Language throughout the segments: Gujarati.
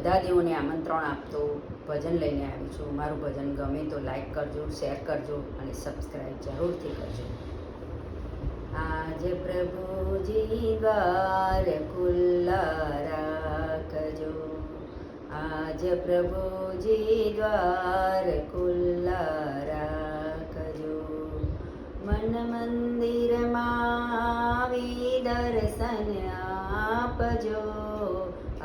બધા દેવોને આમંત્રણ આપતો ભજન લઈને આવી છું. મારું ભજન ગમે તો લાઈક કરજો, શેર કરજો અને સબસ્ક્રાઈબ જરૂરથી કરજો. આજે પ્રભુજી દ્વાર ખુલ્લા રાખજો, આજ પ્રભુજી દ્વાર ખુલ્લા રાખજો. મન મંદિરમાં આવી દર્શન આપજો,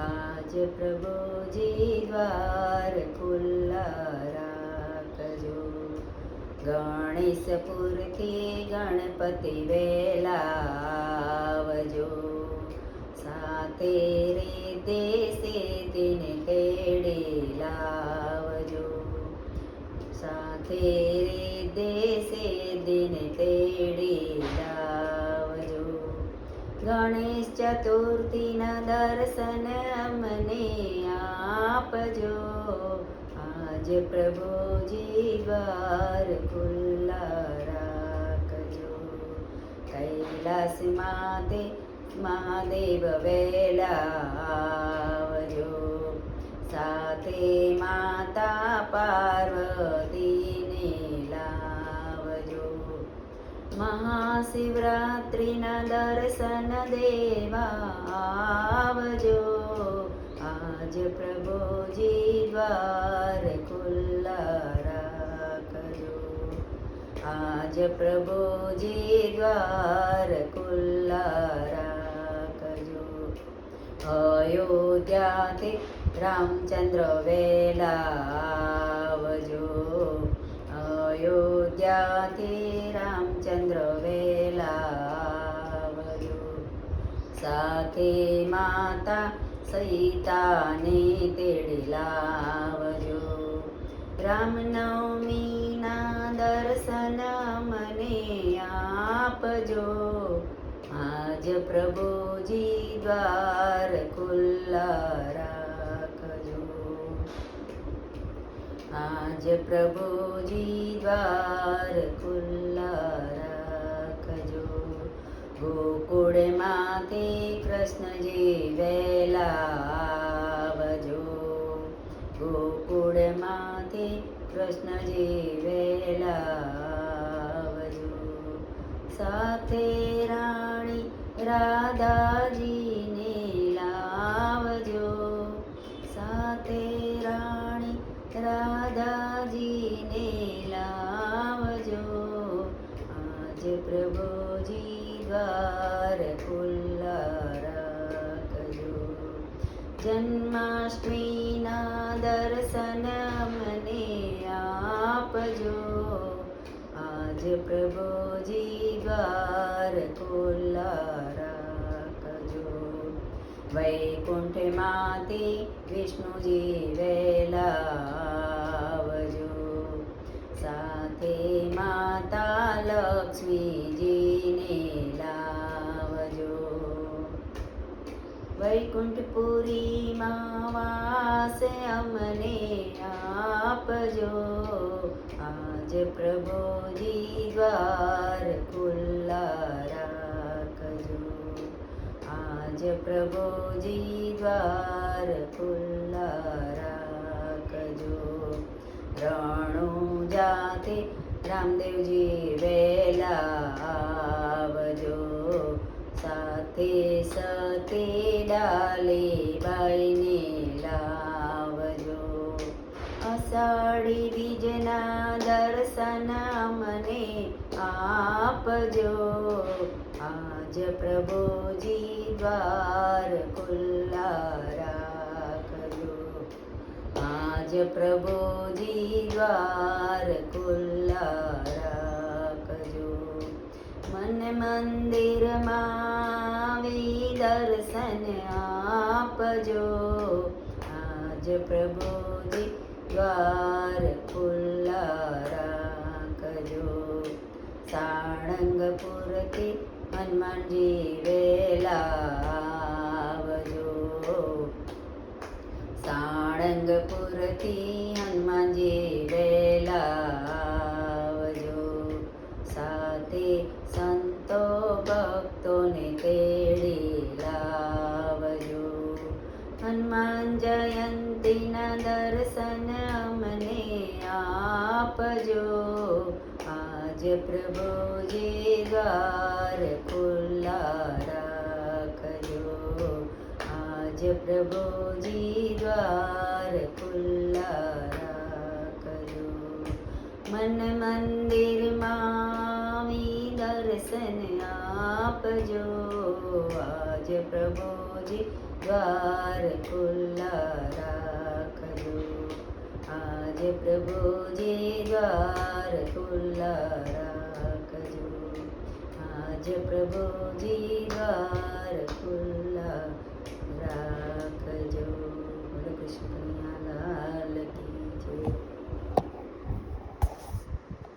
આજ પ્રભુજી દ્વાર ખુલ્લા રાખજો. ગણેશપુરથી ગણપતિ વેલા આવજો, સાથે રીતે સિદ્ધિને તેડી લાવજો, સાથે રીતે સિદ્ધિને તેડી લાવજો. ગણેશ ચતુર્થીના દર્શન અમને આપજો, આજ પ્રભુજી દ્વાર ખુલ્લા રાખજો. કૈલાસમાં મહાદેવ વેલા આવજો, સાથે માતા પાર્વતીને લાવજો. મહાશિવરાત્રિના દર્શન દેવા આવજો, આજ પ્રભુજી દ્વાર ખુલ્લા રાખજો, આજ પ્રભુજી દ્વાર ખુલ્લા રાખજો. અયોધ્યાથી રામચંદ્ર વેલા આવજો, અયોધ્યાથી રામચંદ્ર વેલા આવજો. સાથે માતા સીતાને તેડી લાવજો. રામનવમીના દર્શન મને આપજો, આજ પ્રભુજી દ્વાર ખુલ્લા રાખજો, આજ પ્રભુજી દ્વાર ખુલ્લા રાખજો. ગોકુળમાંથી કૃષ્ણજી વેલા આવજો, ગોકુળમાંથી કૃષ્ણજી વેલા આવજો. સાથે રાણી રાધાજીને લાવજો, સાથે રાણી રાધાજીને લાવજો, આજ પ્રભુજી દ્વાર ખુલ્લા રાખજો. જન્માષ્ટમીના દર્શન મને આપજો, આજ પ્રભુજી દ્વાર ખુલ્લા રાખજો. વૈકુંઠમાંથી વિષ્ણુજી વેલા આવજો, સાથે માતા લક્ષ્મીજીને લાવજો. વૈકુંઠપુરીમાં વાસ અમને આપજો, આજ પ્રભુજી દ્વાર ખુલ્લા રાખજો, આજ પ્રભુજી દ્વાર ખુલ્લા રાખજો. રણુજાથી રામદેવજી વેલા આવજો, સાથે સતી ડાલીબાઈને લાવજો. અષાઢી બીજના દર્શન મને આપજો, આજ પ્રભુજી દ્વાર ખુલ્લા રાખજો, આજ પ્રભુજી દ્વાર ખુલ્લા રાખજો. મન મંદિરમાં આવી દર્શન આપજો, આજ પ્રભુજી દ્વાર ખુલ્લા રાખજો. સાળંગપુરથી હનુમાનજી વેલા આવજો, સાળંગપુરથી હનુમાનજી વેલા આવજો. સાથે સંતો ભક્તોને તેડી લાવજો. હનુમાન જયંતી આપજો. આજ પ્રભુજી દ્વાર ખુલ્લા રાખજો. આજ પ્રભુજી દ્વાર ખુલ્લા રાખજો. મન મંદિરમાં દર્શન આપજો. આજ પ્રભુજી દ્વાર ખુલ્લા રાખજો. આજ પ્રભુજી દ્વાર ખુલ્લા રાખજો. આજ પ્રભુજી દ્વાર ખુલ્લા રાખજો. બોલો કૃષ્ણ કનૈયા લાલ કી જય.